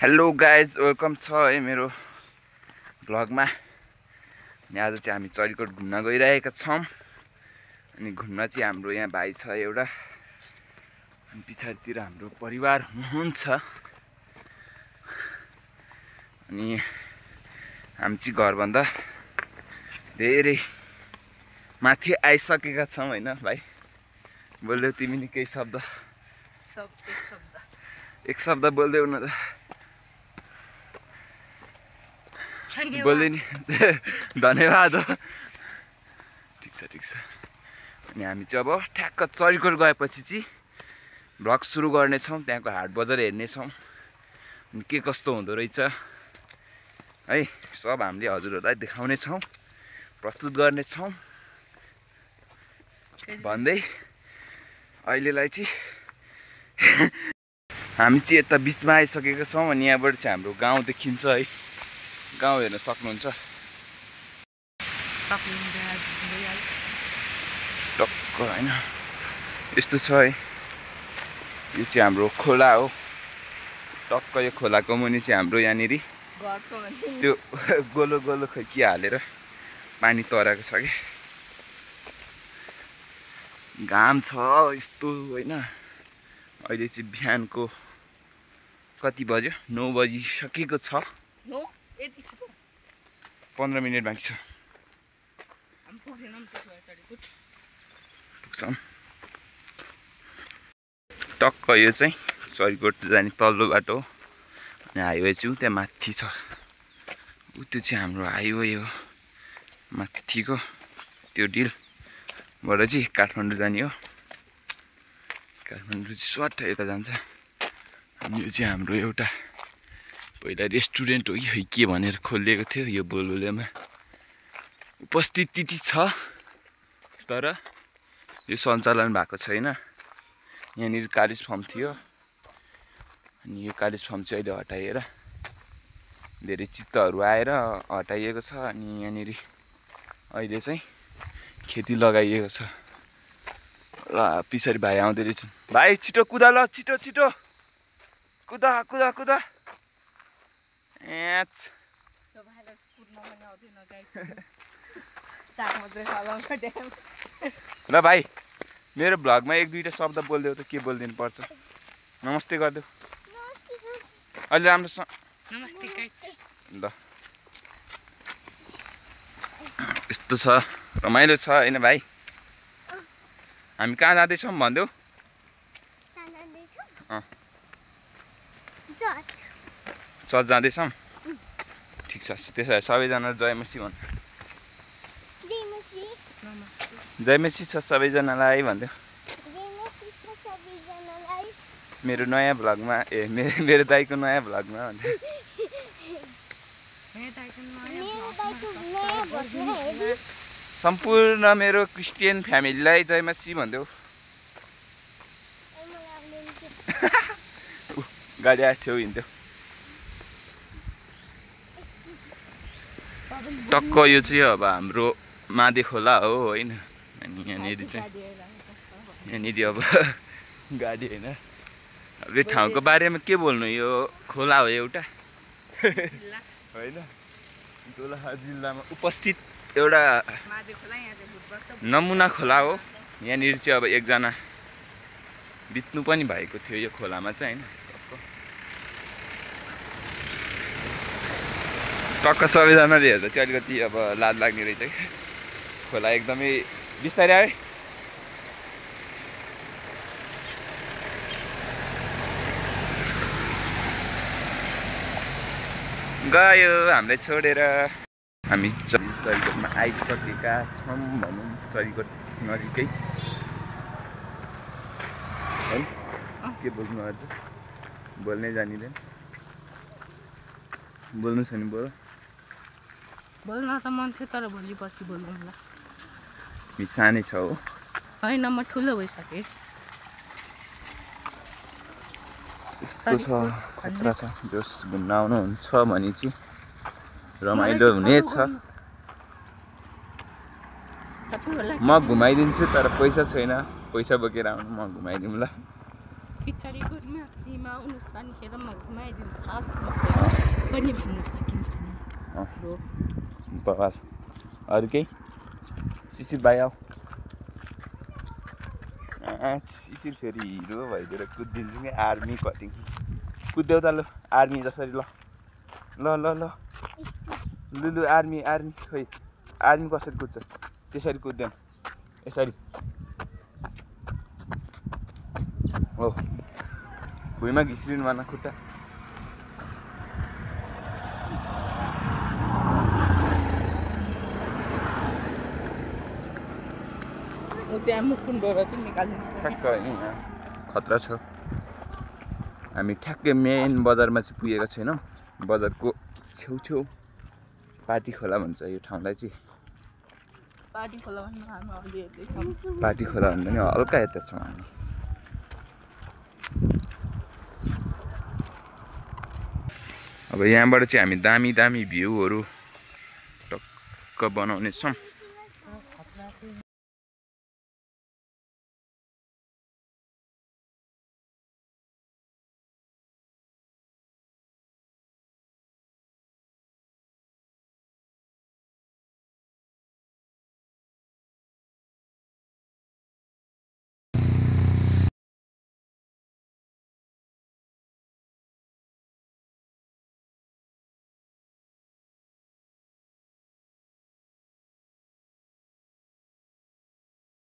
Hello guys, welcome छ है मेरो भ्लगमा। अनि आज चाहिँ हामी चरीकोट घुम्न गइरहेका छौँ। अनि घुम्न चाहिँ हाम्रो यहाँ भाइ छ एउटा, अनि पछाडितिर हाम्रो परिवार हुनुहुन्छ। अनि हामी चाहिँ घरभन्दा धेरै माथि आइसकेका छौँ होइन भाइ? बोल्दै तिमीले केही शब्द? एक शब्द बोल्दै हुन त बोल्दै नि। धन्यवाद हो। ठिक छ। अनि हामी चाहिँ अब ठ्याक्क चरीकोट गएपछि चाहिँ भ्लग सुरु गर्नेछौँ। त्यहाँको हाट बजार हेर्नेछौँ अनि के कस्तो हुँदो रहेछ है, सब हामीले हजुरहरूलाई देखाउनेछौँ, प्रस्तुत गर्नेछौँ भन्दै अहिलेलाई चाहिँ हामी चाहिँ यता बिचमा आइसकेका छौँ। अनि यहाँबाट चाहिँ हाम्रो गाउँ देखिन्छ है, गाउँ हेर्न सक्नुहुन्छ। टक्क होइन यस्तो छ है, यो चाहिँ हाम्रो खोला हो। टक्क यो खोलाको मुनि चाहिँ हाम्रो यहाँनिर त्यो गोलो गोलो खै के हालेर पानी तराएको छ कि। घाम छ यस्तो होइन। अहिले चाहिँ बिहानको कति बज्यो? 9 बजिसकेको छ। 15 मिनट बाँकी छ। पुग्छौँ। टक्क यो चाहिँ चरीकोट जाने तल्लो बाटो हो। अनि हाइवे चाहिँ त्यहाँ माथि छ। त्यो चाहिँ हाम्रो हाइवे हो माथिको, त्यो डिलबाट चाहिँ काठमाडौँ जाने हो। काठमाडौँ चाहिँ स्वाट यता जान्छ। अनि यो चाहिँ हाम्रो एउटा पहिला रेस्टुरेन्ट हो कि के भनेर खोलिएको थियो। यो बोलबोलेमा उपस्थिति छ तर यो सञ्चालन भएको छैन। यहाँनिर कालिज फर्म थियो, अनि यो कालिज फर्म चाहिँ अहिले हटाइएर धेरै चित्तहरू आएर हटाइएको छ। अनि यहाँनिर अहिले चाहिँ खेती लगाइएको छ। ल पछाडि भाइ आउँदै रहेछन्। भाइ छिटो कुदा, ल छिटो कुदा। ल भाइ मेरो भ्लगमा 1-2 शब्द बोलिदेऊ त। के बोलिदिनु पर्छ? नमस्ते गरिदेऊ अहिले राम्रोसँग। नमस्ते गाइस। ल यस्तो छ, रमाइलो छ होइन भाइ? हामी कहाँ जाँदैछौँ भनिदेऊ। चर्च जाँदैछौँ। ठिक छ, त्यसो भए सबैजना जय मसी भन्नु। जय मसी छ सबैजनालाई भन्देऊ। मेरो नयाँ भ्लगमा मेरो दाइको नयाँ भ्लगमा भन्दै। सम्पूर्ण मेरो क्रिस्चियन फ्यामिलीलाई जय मसी भन्देऊ। गाडी आएको छेउ हिँड्थ्यो। टक्क यो चाहिँ अब हाम्रो मादे खोला हो होइन। अनि यहाँनिर चाहिँ अब गाडी होइन। अब यो ठाउँको बारेमा के बोल्नु, यो खोला हो एउटा होइन। दोलखा जिल्लामा उपस्थित एउटा नमुना खोला हो। यहाँनिर चाहिँ अब एकजना बित्नु पनि भएको थियो यो खोलामा चाहिँ होइन। टक्क सबैजनाले हेर्दा चाहिँ अलिकति अब लाज लाग्ने रहेछ कि। खोला एकदमै बिस्तारै आयो। गयो हामीलाई छोडेर। हामी चरीकोटमा आइसकेका छौँ भनौँ, चरीकोट नजिकै है। के बोल्नु अझ? बोल्नै जानिँदैन। बोल्नु छ नि बोल। बोल्न त मन थियो तर भोलि पर्सि बोल्नु होला। हामी सानै छ हो होइन, म ठुलो भइसकेँ। यस्तो छ, खतरा छ। जस घुम्न आउनुहुन्छ भने चाहिँ रमाइलो हुनेछ। म घुमाइदिन्छु तर पैसा छैन। पैसा बोकेर आउनु, म घुमाइदिउँ ल। खिचडीको माथिमा अनुसानी खेरमा घुमाइदिन्छ पनि भन्न सकिन्छ नि हो बस अरू केही शिशिर भाइ आऊ शिशिर फेरि हिरो भइदिएर कुदिदिन्छु कि आर्मी कटिङ कुद्देऊ त लु आर्मी जसरी ल ल ल ल लु लु आर्मी आर्मी खोइ आर्मी कसरी कुद्छ त्यसरी कुद्दैन यसरी हो भुइँमा घिस्रिनु भएन खुट्टा त्यहाँ मुखुन्डोबाट चाहिँ निकालिदिन्छ ठ्याक्क होइन यहाँ खतरा छ हामी ठ्याक्कै मेन बजारमा चाहिँ पुगेको छैनौँ बजारको छेउछेउ पार्टी खोला भन्छ यो ठाउँलाई चाहिँ पार्टी खोला भन्दा हामी अलिअलि पार्टी खोला भन्दा नि हल्का यता छौँ हामी अब यहाँबाट चाहिँ हामी दामी दामी भ्यूहरू टक्क बनाउने छौँ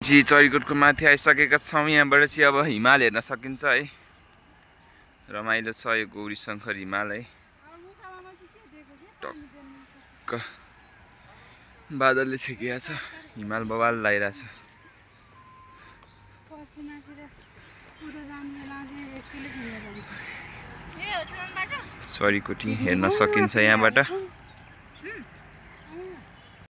चरीकोटको माथि आइसकेका छौँ यहाँबाट चाहिँ अब हिमाल हेर्न सकिन्छ है रमाइलो छ यो गौरी शङ्कर हिमाल है टक्क बादलले छेकिया छ हिमाल बवाल लगाइरहेछ चरीकोटी हेर्न सकिन्छ यहाँबाट